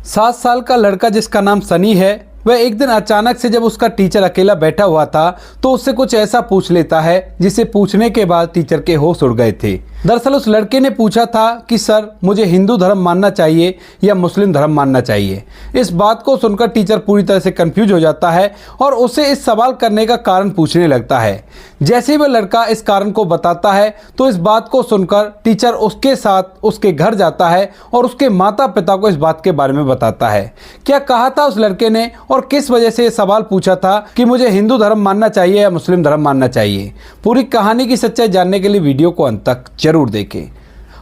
7 साल का लड़का जिसका नाम सनी है, वह एक दिन अचानक से जब उसका टीचर अकेला बैठा हुआ था तो उससे कुछ ऐसा पूछ लेता है जिसे पूछने के बाद टीचर के होश उड़ गए थे। दरअसल उस लड़के ने पूछा था कि सर, मुझे हिंदू धर्म मानना चाहिए या मुस्लिम धर्म मानना चाहिए। इस बात को सुनकर टीचर पूरी तरह से कंफ्यूज हो जाता है और उसे इस सवाल करने का कारण पूछने लगता है। जैसे ही वह लड़का इस कारण को बताता है तो इस बात को सुनकर टीचर उसके साथ उसके घर जाता है और उसके माता पिता को इस बात के बारे में बताता है। क्या कहा था उस लड़के ने और किस वजह से ये सवाल पूछा था कि मुझे हिंदू धर्म मानना चाहिए या मुस्लिम धर्म मानना चाहिए। पूरी कहानी की सच्चाई जानने के लिए वीडियो को अंत तक जरूर देखें।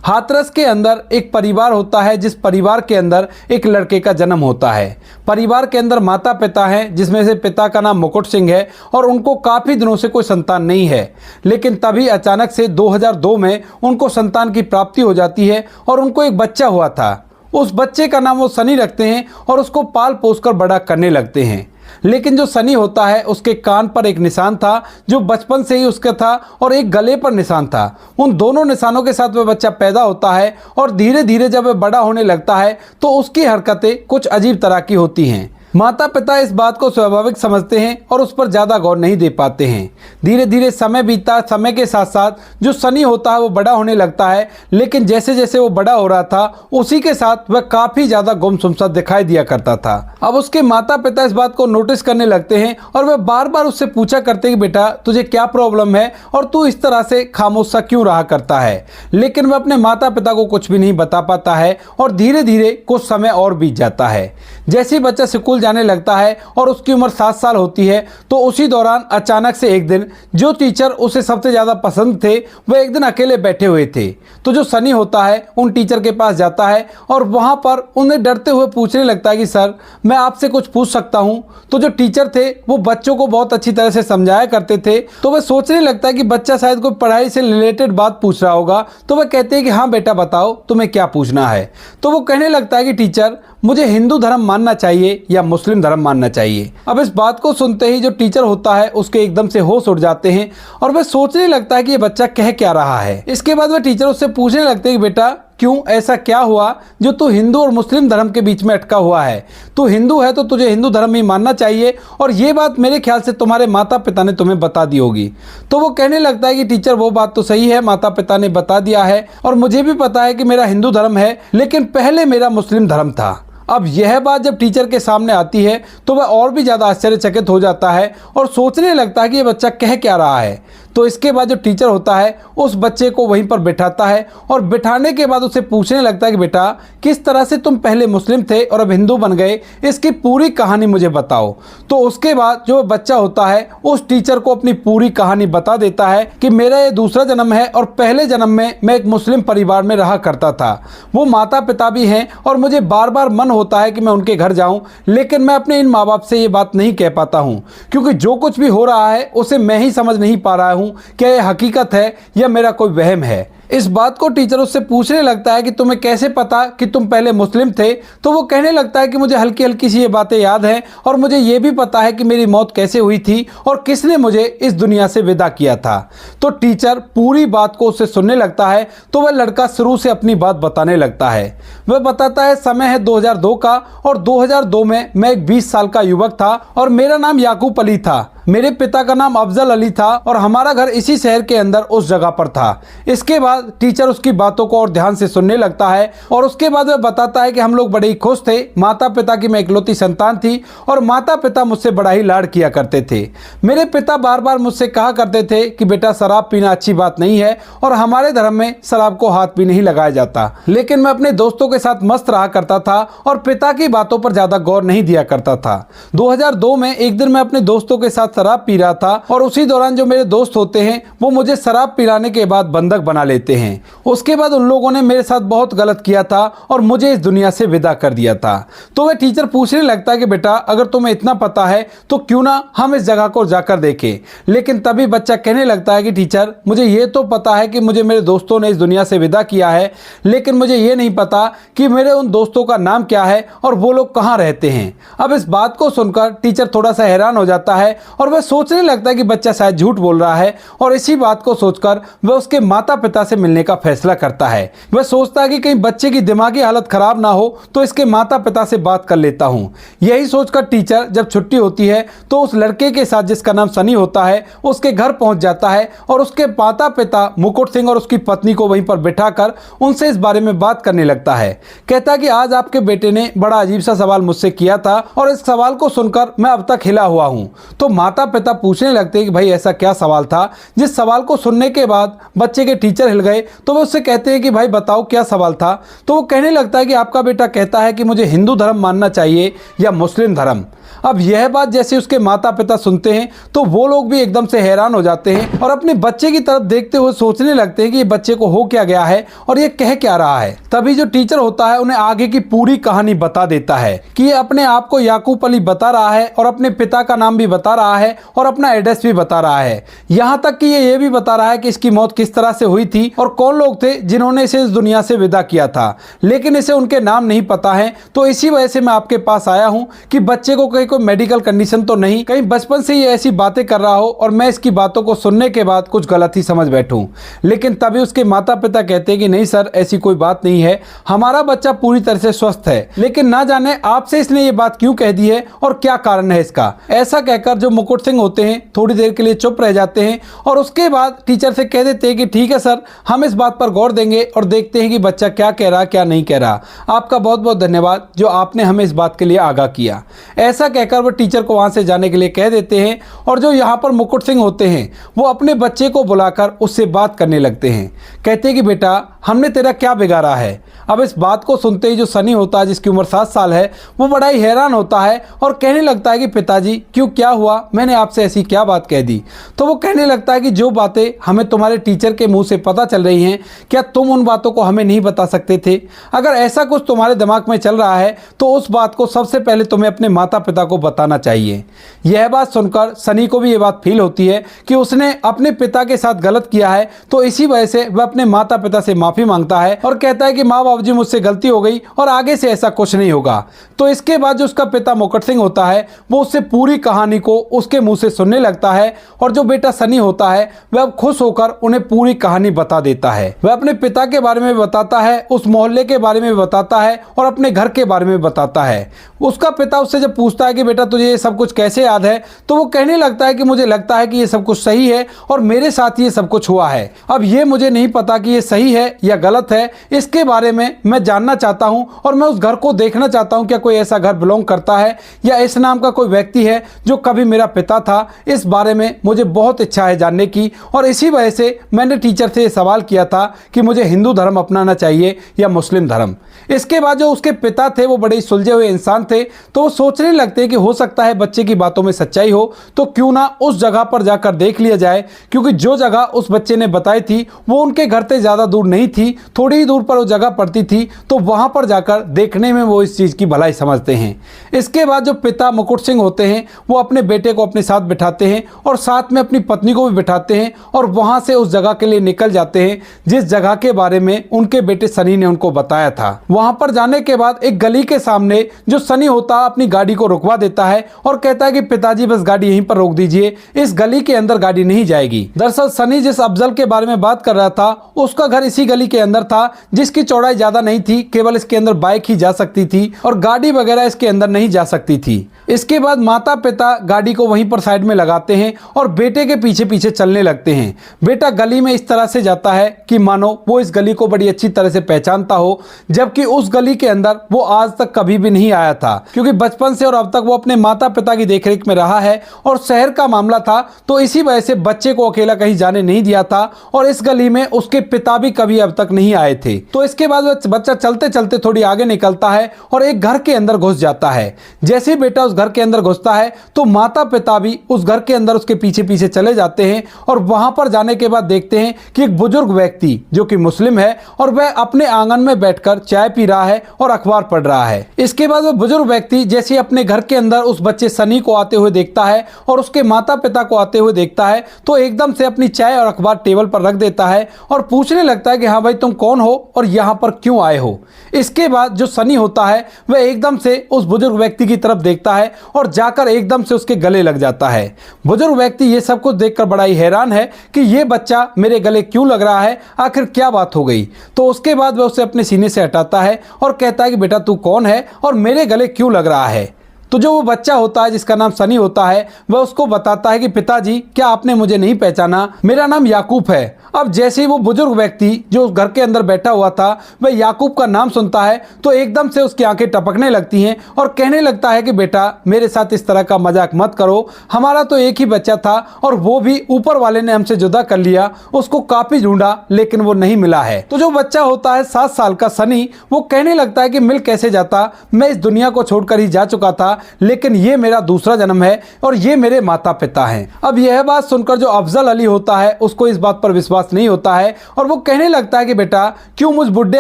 हाथरस के अंदर एक परिवार होता है, जिस परिवार के अंदर एक लड़के का जन्म होता है। परिवार के अंदर माता पिता हैं, जिसमें से पिता का नाम मुकुट सिंह है और उनको काफ़ी दिनों से कोई संतान नहीं है। लेकिन तभी अचानक से 2002 में उनको संतान की प्राप्ति हो जाती है और उनको एक बच्चा हुआ था। उस बच्चे का नाम वो सनी रखते हैं और उसको पाल पोस कर बड़ा करने लगते हैं। लेकिन जो सनी होता है, उसके कान पर एक निशान था जो बचपन से ही उसका था और एक गले पर निशान था। उन दोनों निशानों के साथ वह बच्चा पैदा होता है और धीरे धीरे जब वह बड़ा होने लगता है तो उसकी हरकतें कुछ अजीब तरह की होती हैं। माता पिता इस बात को स्वाभाविक समझते हैं और उस पर ज़्यादा गौर नहीं दे पाते हैं। धीरे धीरे समय बीतता, समय के साथ साथ जो सनी होता है वो बड़ा होने लगता है। लेकिन जैसे जैसे वो बड़ा हो रहा था उसी के साथ वह काफ़ी ज़्यादा गुमसुम सा दिखाई दिया करता था। अब उसके माता पिता इस बात को नोटिस करने लगते हैं और वह बार बार उससे पूछा करते हैं कि बेटा, तुझे क्या प्रॉब्लम है और तू इस तरह से खामोश सा क्यों रहा करता है। लेकिन वह अपने माता पिता को कुछ भी नहीं बता पाता है और धीरे धीरे कुछ समय और बीत जाता है। जैसे ही बच्चा स्कूल जाने लगता है और उसकी उम्र 7 साल होती है तो उसी दौरान अचानक से एक दिन जो टीचर उसे सबसे ज़्यादा पसंद थे वह एक दिन अकेले बैठे हुए थे। तो जो सनी होता है उन टीचर के पास जाता है और वहाँ पर उन्हें डरते हुए पूछने लगता है कि सर, मैं आपसे कुछ पूछ सकता हूँ। तो जो टीचर थे वो बच्चों को बहुत अच्छी तरह से समझाया करते थे। तो वह सोचने लगता है कि बच्चा शायद कोई पढ़ाई से रिलेटेड बात पूछ रहा होगा। तो वह कहते हैं कि हाँ बेटा, बताओ तुम्हें क्या पूछना है। तो वो कहने लगता है कि टीचर, मुझे हिंदू धर्म मानना चाहिए या मुस्लिम धर्म मानना चाहिए। अब इस बात को सुनते ही जो टीचर होता है उसके एकदम से होश उड़ जाते हैं और वह सोचने लगता है कि ये बच्चा कह क्या रहा है। इसके बाद वह टीचर उससे पूछने लगते हैं कि बेटा, क्यों, ऐसा क्या हुआ जो तू हिंदू और मुस्लिम धर्म के बीच में अटका हुआ है। तू हिंदू है तो तुझे हिंदू धर्म ही मानना चाहिए और ये बात मेरे ख्याल से तुम्हारे माता पिता ने तुम्हें बता दी होगी। तो वो कहने लगता है कि टीचर, वो बात तो सही है, माता पिता ने बता दिया है और मुझे भी पता है कि मेरा हिंदू धर्म है, लेकिन पहले मेरा मुस्लिम धर्म था। अब यह बात जब टीचर के सामने आती है तो वह और भी ज़्यादा आश्चर्यचकित हो जाता है और सोचने लगता है कि ये बच्चा कह क्या रहा है। तो इसके बाद जो टीचर होता है उस बच्चे को वहीं पर बिठाता है और बिठाने के बाद उसे पूछने लगता है कि बेटा, किस तरह से तुम पहले मुस्लिम थे और अब हिंदू बन गए, इसकी पूरी कहानी मुझे बताओ। तो उसके बाद जो बच्चा होता है उस टीचर को अपनी पूरी कहानी बता देता है कि मेरा ये दूसरा जन्म है और पहले जन्म में मैं एक मुस्लिम परिवार में रहा करता था। वो माता पिता भी हैं और मुझे बार बार मन होता है कि मैं उनके घर जाऊं, लेकिन मैं अपने इन माँ बाप से ये बात नहीं कह पाता हूँ क्योंकि जो कुछ भी हो रहा है उसे मैं ही समझ नहीं पा रहा हूँ क्या यह हकीकत है या मेरा कोई वहम है। इस बात को टीचर उससे पूछने लगता है कि तुम्हें कैसे पता कि तुम पहले मुस्लिम थे। तो वो कहने लगता है कि मुझे हल्की हल्की सी ये बातें याद हैं और मुझे ये भी पता है कि मेरी मौत कैसे हुई थी और किसने मुझे इस दुनिया से विदा किया था। तो टीचर पूरी बात को उससे सुनने लगता है तो वह लड़का शुरू से अपनी बात बताने लगता है। वह बताता है, समय है 2002 का और 2002 में मैं एक 20 साल का युवक था और मेरा नाम याकूब अली था। मेरे पिता का नाम अफजल अली था और हमारा घर इसी शहर के अंदर उस जगह पर था। इसके बाद टीचर उसकी बातों को और ध्यान से सुनने लगता है और उसके बाद वह बताता है कि हम लोग बड़े ही खुश थे। माता पिता की मैं इकलौती संतान थी और माता पिता मुझसे बड़ा ही लाड किया करते थे। मेरे पिता बार बार मुझसे कहा करते थे कि बेटा, शराब पीना अच्छी बात नहीं है और हमारे धर्म में शराब को हाथ भी नहीं लगाया जाता। लेकिन मैं अपने दोस्तों के साथ मस्त रहा करता था और पिता की बातों पर ज्यादा गौर नहीं दिया करता था। 2002 में एक दिन मैं अपने दोस्तों के साथ शराब पी रहा था और उसी दौरान जो मेरे दोस्त होते हैं वो मुझे शराब पिलाने के बाद बंधक बना लेते हैं। उसके बाद उन लोगों ने मेरे साथ बहुत गलत किया था और मुझे इस दुनिया से विदा कर दिया था। तो वह टीचर पूछने लगता है कि बेटा, अगर तुम्हें इतना पता है तो क्यों ना हम इस जगह को जाकर देखें। लेकिन तभी बच्चा कहने लगता है कि टीचर, मुझे ये तो पता है कि मुझे मेरे दोस्तों ने इस दुनिया से विदा किया है, लेकिन मुझे ये नहीं पता कि मेरे उन दोस्तों का नाम क्या है और वो लोग कहाँ रहते हैं। अब इस बात को सुनकर टीचर थोड़ा सा हैरान हो जाता है और वह सोचने लगता है कि बच्चा शायद झूठ बोल रहा है और इसी बात को सोचकर वह उसके माता पिता से मिलने का फैसला करता है। वह सोचता है कि कहीं बच्चे की दिमागी हालत खराब ना हो तो इसके माता पिता से बात कर लेता हूं। यही सोचकर टीचर जब छुट्टी होती है तो उस लड़के के साथ जिसका नाम सनी होता है उसके घर पहुंच जाता है और उसके माता पिता मुकुट सिंह और उसकी पत्नी को वहीं पर बिठाकर उनसे इस बारे में बात करने लगता है। कहता है कि आज आपके बेटे ने बड़ा अजीब सा सवाल मुझसे किया था और इस सवाल को सुनकर मैं अब तक हिला हुआ हूं। तो माता पिता पूछने लगते हैं कि भाई ऐसा क्या सवाल था। जिस सवाल को सुनने के बाद बच्चे के टीचर हिल गए तो वो उससे कहते हैं कि भाई बताओ क्या सवाल था। तो वो कहने लगता है कि आपका बेटा कहता है कि मुझे हिंदू धर्म मानना चाहिए या मुस्लिम धर्म। अब यह बात जैसे उसके माता पिता सुनते हैं तो वो लोग भी एकदम से हैरान हो जाते हैं और अपने बच्चे की तरफ देखते हुए सोचने लगते हैं कि ये बच्चे को हो क्या गया है और ये कह क्या रहा है। तभी जो टीचर होता है उन्हें आगे की पूरी कहानी बता देता है कि ये अपने आप को याकूब अली बता रहा है और अपने पिता का नाम भी बता रहा है और अपना एड्रेस भी बता रहा है। यहाँ तक कि ये भी बता रहा है कि इसकी मौत किस तरह से हुई थी और कौन लोग थे जिन्होंने इसे इस दुनिया से विदा किया था, लेकिन इसे उनके नाम नहीं पता है। तो इसी वजह से मैं आपके पास आया हूँ कि बच्चे को कोई मेडिकल कंडीशन तो नहीं, कहीं बचपन से ये ऐसी बातें कर रहा हो और मैं इसकी बातों को सुनने के बाद कुछ गलत ही समझ बैठूं। लेकिन तभी उसके माता पिता कहते हैं कि नहीं सर, ऐसी कोई बात नहीं है, हमारा बच्चा पूरी तरह से स्वस्थ है, लेकिन ना जाने आपसे इसने ये बात क्यों कह दी है और क्या कारण है इसका। ऐसा कहकर जो मुकुट सिंह होते हैं थोड़ी देर के लिए चुप रह जाते हैं और उसके बाद टीचर से कह देते हैं कि ठीक है सर, हम इस बात पर गौर देंगे और देखते हैं कि बच्चा क्या कह रहा क्या नहीं कह रहा। आपका बहुत बहुत धन्यवाद जो आपने हमें इस बात के लिए आगाह किया। ऐसा कहकर वो टीचर को वहां से जाने के लिए कह देते हैं और जो यहाँ पर मुकुट सिंह होते हैं वो अपने बच्चे को बुलाकर उससे बात करने लगते हैं। कहते हैं कि बेटा, हमने तेरा क्या बिगाड़ा है। अब इस बात को सुनते ही जो सनी होता है जिसकी उम्र 7 साल है वो बड़ा ही हैरान होता है और कहने लगता है कि पिताजी क्यों, क्या हुआ, मैंने आपसे ऐसी क्या बात कह दी। तो वो कहने लगता है कि जो बातें हमें तुम्हारे टीचर के मुंह से पता चल रही हैं, क्या तुम उन बातों को हमें नहीं बता सकते थे। अगर ऐसा कुछ तुम्हारे दिमाग में चल रहा है तो उस बात को सबसे पहले तुम्हें अपने माता पिता को बताना चाहिए। यह बात सुनकर सनी को भी ये बात फील होती है कि उसने अपने पिता के साथ गलत किया है, तो इसी वजह से वह अपने माता पिता से माफी मांगता है और कहता है कि माँ बाबू जी मुझसे गलती हो गई और आगे से ऐसा कुछ नहीं होगा। तो इसके बाद जो उसका पिता मुकुट सिंह होता है वो उससे पूरी कहानी को उसके मुंह से सुनने लगता है और जो बेटा सनी होता है वह अब खुश होकर उन्हें पूरी कहानी बता देता है। वह अपने पिता के बारे में बताता है, उस मोहल्ले के बारे में बताता है और अपने घर के बारे में बताता है। उसका पिता उससे जब पूछता है कि बेटा तुझे ये सब कुछ कैसे याद है, तो वो कहने लगता है कि मुझे लगता है कि ये सब कुछ सही है और मेरे साथ ये सब कुछ हुआ है। अब ये मुझे नहीं पता कि ये सही है या गलत है, इसके बारे में मैं जानना चाहता हूं और मैं उस घर को देखना चाहता हूं, क्या कोई ऐसा घर बिलोंग करता है या इस नाम का कोई व्यक्ति है जो कभी मेरा पिता था। इस बारे में मुझे बहुत इच्छा है जानने की और इसी वजह से मैंने टीचर से ये सवाल किया था कि मुझे हिंदू धर्म अपनाना चाहिए या मुस्लिम धर्म। इसके बाद जो उसके पिता थे वो बड़े सुलझे हुए इंसान थे, तो वो सोचने लगते हैं कि हो सकता है बच्चे की बातों में सच्चाई हो, तो क्यों ना उस जगह पर जाकर देख लिया जाए, क्योंकि जो जगह उस बच्चे ने बताई थी वो उनके घर से ज़्यादा दूर नहीं थी, थोड़ी ही दूर पर वो जगह पड़ती थी। तो वहाँ पर जाकर देखने में वो इस चीज़ की भलाई समझते हैं। इसके बाद जो पिता मुकुट सिंह होते हैं वो अपने बेटे को अपने साथ बिठाते हैं और साथ में अपनी पत्नी को भी बिठाते हैं और वहाँ से उस जगह के लिए निकल जाते हैं जिस जगह के बारे में उनके बेटे सनी ने उनको बताया था। वहाँ पर जाने के बाद एक गली के सामने जो सनी होता है अपनी गाड़ी को रुकवा देता है और कहता है कि पिताजी बस गाड़ी यहीं पर रोक दीजिए, इस गली के अंदर गाड़ी नहीं जाएगी। दरअसल सनी जिस अफजल के बारे में बात कर रहा था उसका घर इसी गली के अंदर था जिसकी चौड़ाई ज्यादा नहीं थी, केवल इसके अंदर बाइक ही जा सकती थी और गाड़ी वगैरह इसके अंदर नहीं जा सकती थी। इसके बाद माता पिता गाड़ी को वहीं पर साइड में लगाते हैं और बेटे के पीछे पीछे चलने लगते हैं। बेटा गली में इस तरह से जाता है कि मानो वो इस गली को बड़ी अच्छी तरह से पहचानता हो, जबकि उस गली के अंदर वो आज तक कभी भी नहीं आया था, क्योंकि बचपन से और अब तक वो अपने माता पिता की देखरेख में रहा है और शहर का मामला था, तो इसी वजह से बच्चे को अकेला कहीं जाने नहीं दिया था और इस गली में उसके पिता भी कभी अब तक नहीं आए थे। तो इसके बाद बच्चा चलते चलते थोड़ी आगे निकलता है और एक घर के अंदर घुस जाता है। जैसे ही बेटा उस घर के अंदर घुसता है तो माता पिता भी उस घर के अंदर उसके पीछे पीछे चले जाते हैं और वहां पर जाने के बाद देखते हैं कि एक बुजुर्ग व्यक्ति जो कि मुस्लिम है और वह अपने आंगन में बैठकर चाय पी रहा है और अखबार पढ़ रहा है। इसके बाद वह बुजुर्ग व्यक्ति जैसे अपने घर घर के अंदर उस बच्चे सनी को आते हुए देखता है और उसके माता पिता को आते हुए देखता है तो एकदम से अपनी चाय और अखबार टेबल पर रख देता है और पूछने लगता है कि हाँ भाई तुम कौन हो और यहाँ पर क्यों आए हो। इसके बाद जो सनी होता है वह एकदम से उस बुजुर्ग व्यक्ति की तरफ देखता है और जाकर एकदम से उसके गले लग जाता है। बुजुर्ग व्यक्ति ये सब कुछ देखकर बड़ा ही हैरान है कि ये बच्चा मेरे गले क्यों लग रहा है, आखिर क्या बात हो गई। तो उसके बाद वह उसे अपने सीने से हटाता है और कहता है कि बेटा तू कौन है और मेरे गले क्यों लग रहा है। तो जो वो बच्चा होता है जिसका नाम सनी होता है वह उसको बताता है कि पिताजी क्या आपने मुझे नहीं पहचाना, मेरा नाम याकूब है। अब जैसे ही वो बुजुर्ग व्यक्ति जो उस घर के अंदर बैठा हुआ था वह याकूब का नाम सुनता है तो एकदम से उसकी आंखें टपकने लगती हैं और कहने लगता है कि बेटा मेरे साथ इस तरह का मजाक मत करो, हमारा तो एक ही बच्चा था और वो भी ऊपर वाले ने हमसे जुदा कर लिया, उसको काफी ढूंढा लेकिन वो नहीं मिला है। तो जो बच्चा होता है 7 साल का सनी वो कहने लगता है कि मिल कैसे जाता, मैं इस दुनिया को छोड़कर ही जा चुका था लेकिन ये मेरा दूसरा जन्म है और ये मेरे माता पिता हैं। अब यह बात सुनकर जो अफजल अली होता है उसको इस बात पर विश्वास नहीं होता है और वो कहने लगता है कि बेटा क्यों मुझ बुढ़े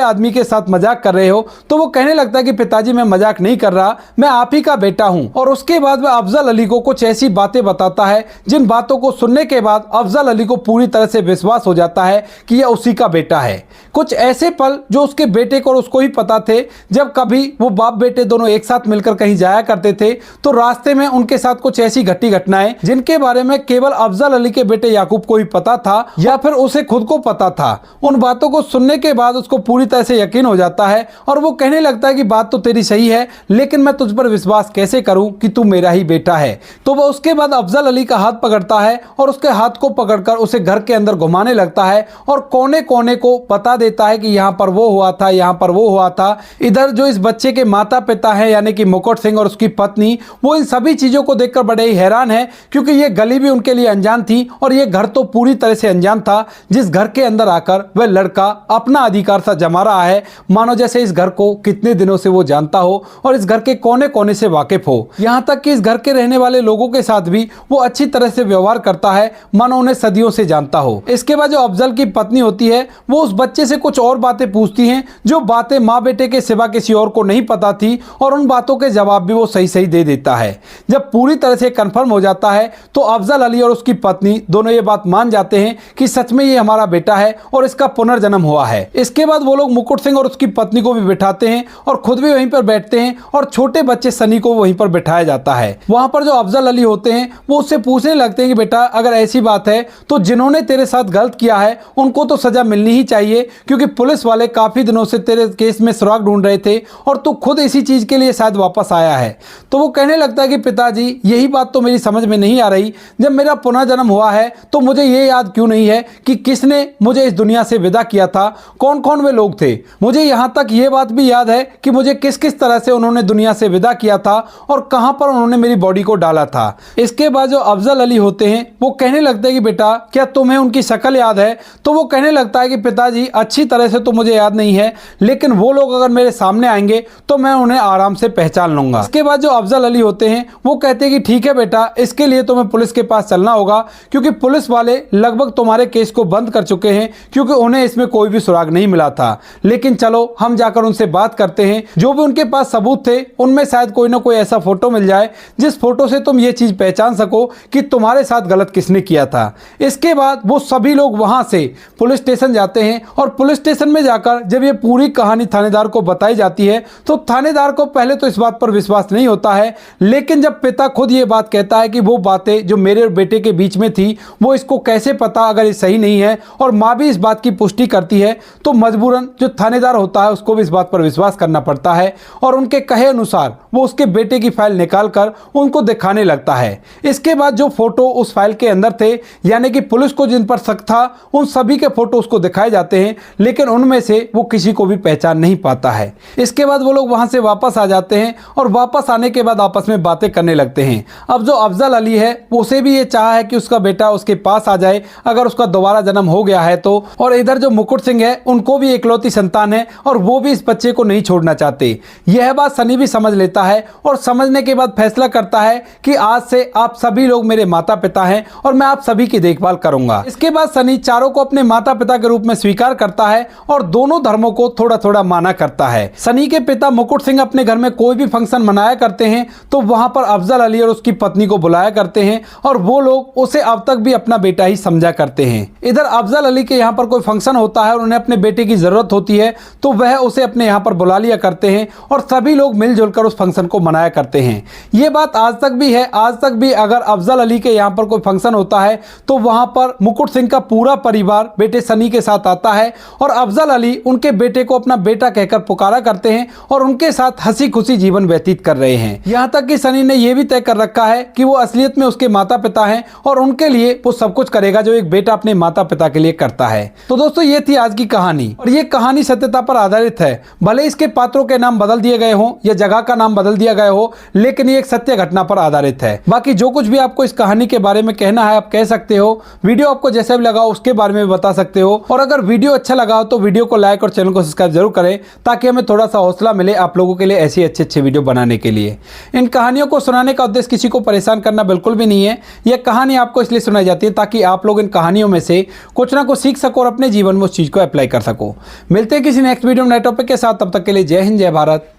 आदमी के साथ मजाक कर रहे हो। तो वो कहने लगता है कि पिताजी मैं मजाक नहीं कर रहा, मैं आप ही का बेटा हूं। और उसके बाद वह अफजल अली को कुछ ऐसी बातें बताता है जिन बातों को सुनने के बाद अफजल अली को पूरी तरह से विश्वास हो जाता है कि यह उसी का बेटा है। कुछ ऐसे पल जो उसके बेटे को और उसको ही पता थे, जब कभी वो बाप बेटे दोनों एक साथ मिलकर कहीं जाया करते थे तो रास्ते में उनके साथ कुछ ऐसी घटी घटनाएं जिनके बारे में केवल अफजल अली के बेटे याकूब को ही पता था या फिर उसे खुद को पता था। उन बातों को सुनने के बाद उसको पूरी तरह से यकीन हो जाता है और वो कहने लगता है कि बात तो तेरी सही है लेकिन मैं तुझ पर विश्वास कैसे करूं कि तू मेरा ही बेटा है। तो वह उसके बाद अफजल अली का हाथ पकड़ता है और उसके हाथ को पकड़कर उसे घर के अंदर घुमाने लगता है और कोने कोने को बता देता है कि यहाँ पर वो हुआ था, यहाँ पर वो हुआ था। इधर जो इस बच्चे के माता पिता हैं यानी कि मुकुट सिंह और उसकी पत्नी वो इन सभी चीजों को देखकर बड़े ही हैरान है क्योंकि ये गली भी उनके लिए अनजान थी और ये घर तो पूरी तरह से अनजान था जिस घर के अंदर आकर वह लड़का अपना अधिकार सा जमा रहा है, मानो जैसे इस घर को कितने दिनों से वो जानता हो और इस घर के कोने कोने से वाकिफ हो। यहाँ तक कि इस घर के रहने वाले लोगों के साथ भी वो अच्छी तरह से व्यवहार करता है मानो उन्हें सदियों से जानता हो। इसके बाद जो अफजल की पत्नी होती है वो उस बच्चे से कुछ और बातें पूछती हैं जो बातें माँ बेटे के सिवा किसी और को नहीं पता थी और उन बातों के जवाब भी वो सही सही दे देता है। जब पूरी तरह से कंफर्म हो जाता है तो अफजल अली और उसकी पत्नी दोनों ये बात मान जाते हैं कि सच में ये हमारा बेटा है और इसका पुनर्जन्म हुआ है। इसके बाद वो लोग मुकुट सिंह और उसकी पत्नी को भी बिठाते हैं और खुद भी वहीं पर बैठते हैं और छोटे बच्चे सनी को वहीं पर बिठाया जाता है। वहां पर जो अफजल अली होते हैं वो उससे पूछने लगते हैं कि बेटा अगर ऐसी बात है तो जिन्होंने तेरे साथ गलत किया है उनको तो सजा मिलनी ही चाहिए क्योंकि पुलिस वाले काफी दिनों से तेरे केस में सुराग ढूंढ रहे थे और तू खुद इसी चीज के लिए शायद वापस आया है। तो वो कहने लगता है कि पिताजी यही बात तो मेरी समझ में नहीं आ रही, जब मेरा पुनर्जन्म हुआ है तो मुझे ये याद क्यों नहीं है कि किसने मुझे इस दुनिया से विदा किया था, कौन कौन वे लोग थे। मुझे यहाँ तक ये बात भी याद है कि मुझे किस किस तरह से उन्होंने दुनिया से विदा किया था और कहाँ पर उन्होंने मेरी बॉडी को डाला था। इसके बाद जो अफजल अली होते हैं वो कहने लगते हैं कि बेटा क्या तुम्हें उनकी शक्ल याद है। तो वो कहने लगता है कि पिताजी अच्छी तरह से तो मुझे याद नहीं है लेकिन वो लोग अगर मेरे सामने आएंगे तो मैं उन्हें आराम से पहचान लूंगा। इसके बाद जो अफजल अली होते हैं वो कहते हैं कि ठीक है बेटा इसके लिए तुम्हें पुलिस के पास चलना होगा क्योंकि पुलिस वाले लगभग तुम्हारे केस को बंद कर चुके हैं क्योंकि उन्हें इसमें कोई भी सुराग नहीं मिला था। लेकिन चलो हम जाकर उनसे बात करते हैं, जो भी उनके पास सबूत थे उनमें शायद कोई ना कोई ऐसा फोटो मिल जाए जिस फोटो से तुम ये चीज पहचान सको कि तुम्हारे साथ गलत किसने किया था। इसके बाद वो सभी लोग वहां से पुलिस स्टेशन जाते हैं और पुलिस स्टेशन में जाकर जब ये पूरी कहानी थानेदार को बताई जाती है तो थानेदार को पहले तो इस बात पर विश्वास नहीं होता है, लेकिन जब पिता खुद ये बात कहता है कि वो बातें जो मेरे और बेटे के बीच में थी वो इसको कैसे पता अगर ये सही नहीं है और माँ भी इस बात की पुष्टि करती है तो मजबूरन जो थानेदार होता है उसको भी इस बात पर विश्वास करना पड़ता है और उनके कहे अनुसार वो उसके बेटे की फाइल निकालकर उनको दिखाने लगता है। इसके बाद जो फोटो उस फाइल के अंदर थे यानी कि पुलिस को जिन पर शक था उन सभी के फोटो उसको दिखाए जाते हैं लेकिन उनमें से वो किसी को भी पहचान नहीं पाता है। इसके बाद वो लोग वहां से वापस आ जाते हैं और वापस आने के बाद आपस में बातें करने लगते हैं। अब जो अफजल अली है उसे भी ये चाह है कि उसका बेटा उसके पास आ जाए अगर उसका दोबारा जन्म हो गया है तो, और इधर जो मुकुट सिंह है उनको भी इकलौती संतान है और वो भी इस बच्चे को नहीं छोड़ना चाहते। यह बात सनी भी समझ लेता है और समझने के बाद फैसला करता है कि आज से आप सभी लोग मेरे माता पिता हैं और मैं आप सभी की देखभाल करूंगा। इसके बाद सनी चारों को अपने माता पिता के रूप में स्वीकार करता जाता है और दोनों धर्मों को थोड़ा थोड़ा माना करता है। सनी के पिता मुकुट सिंह अपने घर में कोई भी फंक्शन मनाया करते हैं तो वहां पर अफजल अली और उसकी पत्नी को बुलाया करते हैं और वो लोग उसे अब तक भी अपना बेटा ही समझा करते हैं। इधर अफजल अली के यहाँ पर कोई फंक्शन होता है और उन्हें अपने बेटे की जरूरत होती है तो वह उसे अपने यहाँ पर बुला लिया करते हैं और सभी लोग मिलजुल कर उस फंक्शन को मनाया करते हैं। ये बात आज तक भी है। आज तक भी अगर अफजल अली के यहाँ पर कोई फंक्शन होता है तो वहां पर मुकुट सिंह का पूरा परिवार बेटे सनी के साथ आता है और अफजल अली उनके बेटे को अपना बेटा कहकर पुकारा करते हैं और उनके साथ हंसी खुशी जीवन व्यतीत कर रहे हैं। यहाँ तक कि सनी ने यह भी तय कर रखा है कि वो असलियत में उसके माता पिता हैं और उनके लिए वो सब कुछ करेगा जो एक बेटा अपने माता पिता के लिए करता है। तो दोस्तों ये थी आज की कहानी और ये कहानी सत्यता पर आधारित है। भले इसके पात्रों के नाम बदल दिए गए हों या जगह का नाम बदल दिया गया हो, लेकिन ये एक सत्य घटना पर आधारित है। बाकी जो कुछ भी आपको इस कहानी के बारे में कहना है आप कह सकते हो। वीडियो आपको जैसा भी लगा उसके बारे में भी बता सकते हो और अगर वीडियो अच्छा लगा हो तो वीडियो को लाइक और चैनल को सब्सक्राइब जरूर करें ताकि हमें थोड़ा सा हौसला मिले आप लोगों के लिए ऐसी अच्छे वीडियो बनाने के लिए। इन कहानियों को सुनाने का उद्देश्य किसी को परेशान करना बिल्कुल भी नहीं है। यह कहानी आपको इसलिए सुनाई जाती है ताकि आप लोग इन कहानियों में से कुछ ना कुछ सीख सको और अपने जीवन में उस चीज को अप्लाई कर सको। मिलते हैं किसी नेक्स्ट वीडियो में नए टॉपिक के साथ। तब तक के लिए जय हिंद, जय भारत,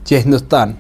जय हिंदुस्तान।